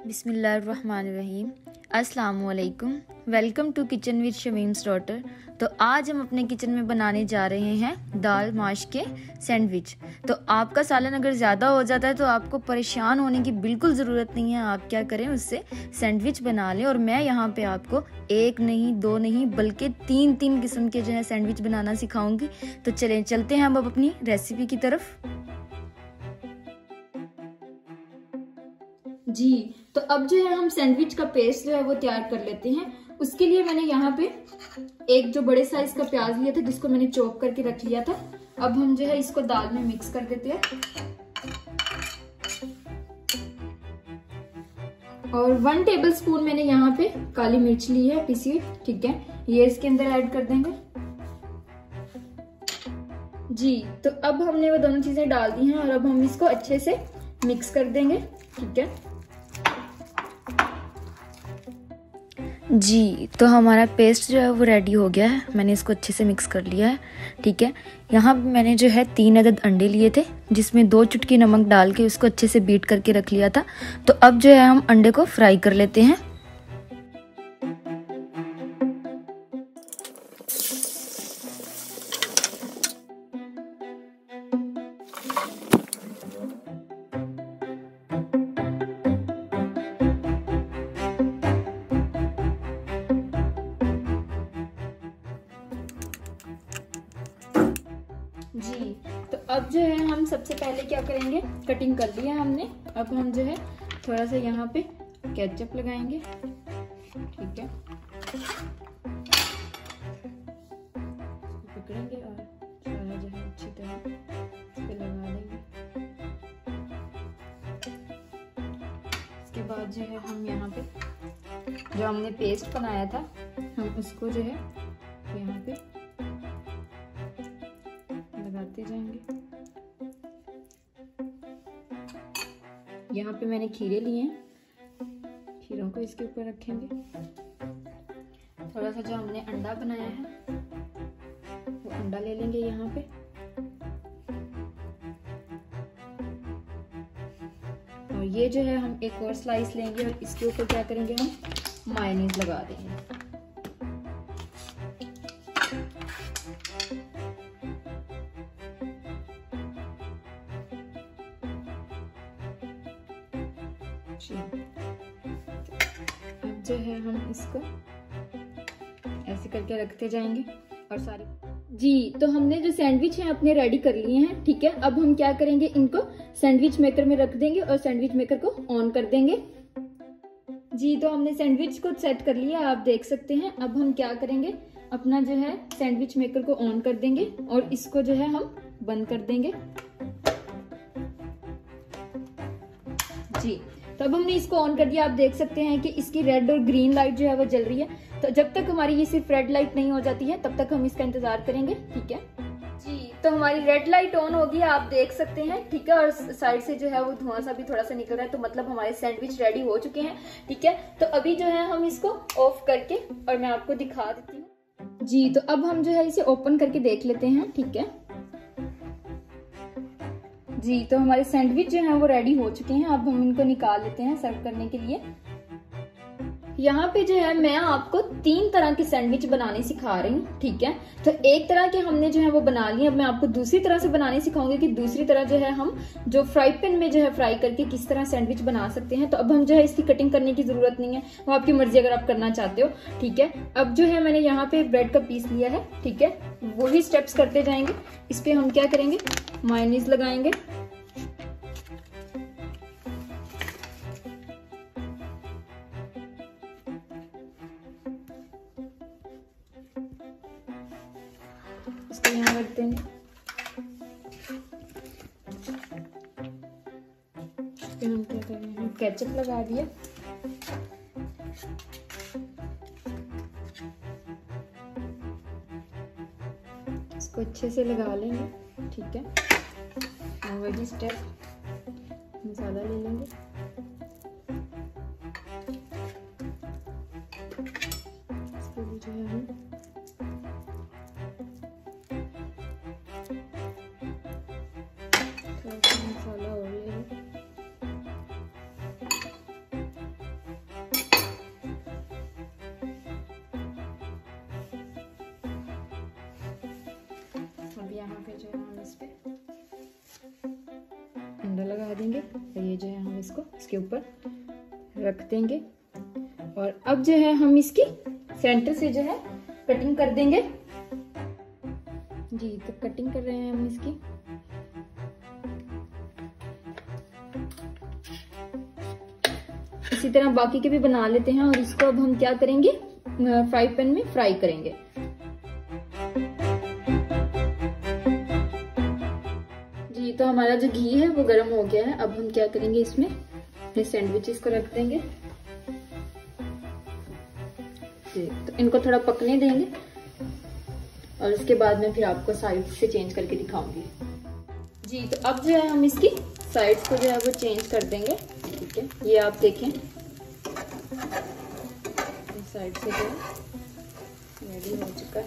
बिस्मिल्लाहिर्रहमानिर्रहीम। अस्सलामुअलैकुम। Welcome to kitchen with Shamim's daughter. तो आज हम अपने किचन में बनाने जा रहे हैं दाल माश के सैंडविच। तो आपका सालन अगर ज़्यादा हो जाता है तो आपको परेशान होने की बिल्कुल ज़रूरत नहीं है। आप क्या करें, उससे सैंडविच बना लें। और मैं यहाँ पे आपको एक नहीं, दो नहीं, बल्कि तीन किस्म के जो है सैंडविच बनाना सिखाऊंगी। तो चलते हैं अब अपनी रेसिपी की तरफ। जी, तो अब जो है हम सैंडविच का पेस्ट जो है वो तैयार कर लेते हैं। उसके लिए मैंने यहाँ पे एक जो बड़े साइज का प्याज लिया था, जिसको मैंने चॉप करके रख लिया था। अब हम जो है इसको दाल में मिक्स कर देते हैं। और 1 टेबलस्पून मैंने यहाँ पे काली मिर्च ली है पिसी, ठीक है, ये इसके अंदर ऐड कर देंगे। जी, तो अब हमने वो दोनों चीजें डाल दी हैं और अब हम इसको अच्छे से मिक्स कर देंगे, ठीक है। जी, तो हमारा पेस्ट जो है वो रेडी हो गया है। मैंने इसको अच्छे से मिक्स कर लिया है, ठीक है। यहाँ मैंने जो है 3 अदद अंडे लिए थे, जिसमें 2 चुटकी नमक डाल के उसको अच्छे से बीट करके रख लिया था। तो अब जो है हम अंडे को फ्राई कर लेते हैं। जी, तो अब जो है हम सबसे पहले क्या करेंगे, कटिंग कर लिया हमने। अब हम जो है थोड़ा सा यहाँ पे केचप लगाएंगे, ठीक है। पकड़ेंगे और सारा जो है अच्छी तरह इस पे लगा देंगे। इसके बाद जो है हम यहाँ पे जो हमने पेस्ट बनाया था, हम उसको जो है यहाँ पे लगाते जाएंगे। यहाँ पे मैंने खीरे लिए हैं, खीरों को इसके ऊपर रखेंगे। थोड़ा सा जो हमने अंडा बनाया है वो अंडा ले लेंगे यहाँ पे। और ये जो है हम एक और स्लाइस लेंगे और इसके ऊपर क्या करेंगे, हम मायोनीज लगा देंगे। अब जो है हम इसको ऐसे करके रखते जाएंगे और सारे। जी, तो हमने जो सैंडविच है अपने रेडी कर लिए हैं, ठीक है। अब हम क्या करेंगे, इनको सैंडविच मेकर में रख देंगे और सैंडविच मेकर को ऑन कर देंगे। जी, तो हमने सैंडविच को सेट कर लिया, आप देख सकते हैं। अब हम क्या करेंगे, अपना जो है सैंडविच मेकर को ऑन कर देंगे और इसको जो है हम बंद कर देंगे। जी, तो अब हमने इसको ऑन कर दिया। आप देख सकते हैं कि इसकी रेड और ग्रीन लाइट जो है वो जल रही है। तो जब तक हमारी ये सिर्फ रेड लाइट नहीं हो जाती है, तब तक हम इसका इंतजार करेंगे, ठीक है। जी, तो हमारी रेड लाइट ऑन होगी, आप देख सकते हैं, ठीक है। और साइड से जो है वो धुआं सा भी थोड़ा सा निकल रहा है, तो मतलब हमारे सैंडविच रेडी हो चुके हैं, ठीक है। तो अभी जो है हम इसको ऑफ करके और मैं आपको दिखा देती हूँ। जी, तो अब हम जो है इसे ओपन करके देख लेते हैं, ठीक है। जी, तो हमारे सैंडविच जो है वो रेडी हो चुके हैं। अब हम इनको निकाल लेते हैं सर्व करने के लिए। यहाँ पे जो है मैं आपको 3 तरह के सैंडविच बनाने सिखा रही हूँ, ठीक है। तो एक तरह के हमने जो है वो बना लिए। अब मैं आपको दूसरी तरह से बनाने सिखाऊंगी कि दूसरी तरह जो है हम जो फ्राई पैन में जो है फ्राई करके किस तरह सैंडविच बना सकते हैं। तो अब हम जो है इसकी कटिंग करने की जरूरत नहीं है, वो आपकी मर्जी अगर आप करना चाहते हो, ठीक है। अब जो है मैंने यहाँ पे ब्रेड का पीस लिया है, ठीक है। वही स्टेप्स करते जाएंगे। इस पे हम क्या करेंगे, मायोनीज लगाएंगे। इसको यहाँ रख देंगे। फिर हम क्या कर रहे हैं, केचप लगा दिया। इसको अच्छे से लगा लेंगे, ठीक है। और वही स्टेप मसाला ले लेंगे। इसको भी जो है हम थोड़ा सा मसाला और ले लें। देंगे और ये जो है हम इसको इसके ऊपर रख देंगे। और अब जो है हम इसकी सेंटर से जो है कटिंग कर देंगे। जी, तो कटिंग कर रहे हैं हम इसकी। इसी तरह बाकी के भी बना लेते हैं और इसको अब हम क्या करेंगे, फ्राई पैन में फ्राई करेंगे। जी, तो हमारा जो घी है वो गर्म हो गया है। अब हम क्या करेंगे, इसमें अपने सैंडविचेस को रख देंगे। जी, तो इनको थोड़ा पकने देंगे और उसके बाद में फिर आपको साइड से चेंज करके दिखाऊंगी। जी, तो अब जो है हम इसकी साइड्स को जो है वो चेंज कर देंगे। ठीक है, ये आप देखें साइड से जो है रेडी हो चुका है।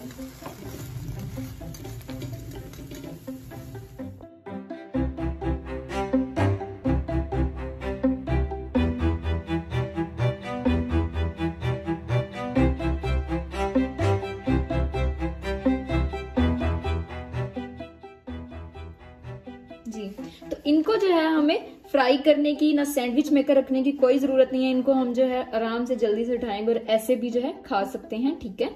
जी, तो इनको जो है हमें फ्राई करने की, ना सैंडविच मेकर रखने की कोई जरूरत नहीं है। इनको हम जो है आराम से जल्दी से उठाएंगे और ऐसे भी जो है खा सकते हैं। ठीक है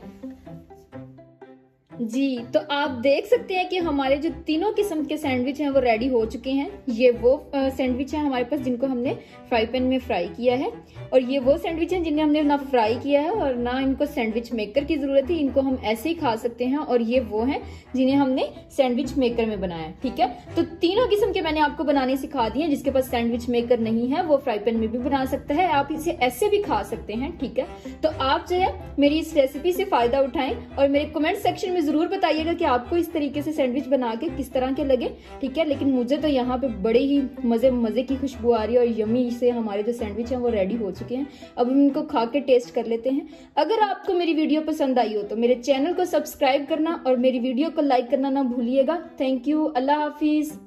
जी, तो आप देख सकते हैं कि हमारे जो तीनों किस्म के सैंडविच हैं वो रेडी हो चुके हैं। ये वो सैंडविच है हमारे पास जिनको हमने फ्राई पैन में फ्राई किया है, और ये वो सैंडविच हैं जिन्हें हमने ना फ्राई किया है और ना इनको सैंडविच मेकर की जरूरत है। इनको हम ऐसे ही खा सकते हैं। और ये वो हैं जिन्हें हमने सैंडविच मेकर में बनाया है। ठीक है, तो तीनों किस्म के मैंने आपको बनाने सिखा दिए। जिसके पास सैंडविच मेकर नहीं है वो फ्राई पैन में भी बना सकता है, आप इसे ऐसे भी खा सकते हैं। ठीक है, तो आप जो है मेरी इस रेसिपी से फायदा उठाएं और मेरे कमेंट सेक्शन में जरूर बताइएगा कि आपको इस तरीके से सैंडविच बना के किस तरह के लगे। ठीक है, लेकिन मुझे तो यहाँ पे बड़े ही मजे की खुशबू आ रही है और यमी से हमारे जो सैंडविच हैं वो रेडी हो चुके हैं। अब हम इनको खा के टेस्ट कर लेते हैं। अगर आपको मेरी वीडियो पसंद आई हो तो मेरे चैनल को सब्सक्राइब करना और मेरी वीडियो को लाइक करना ना भूलिएगा। Thank you, Allah Hafiz.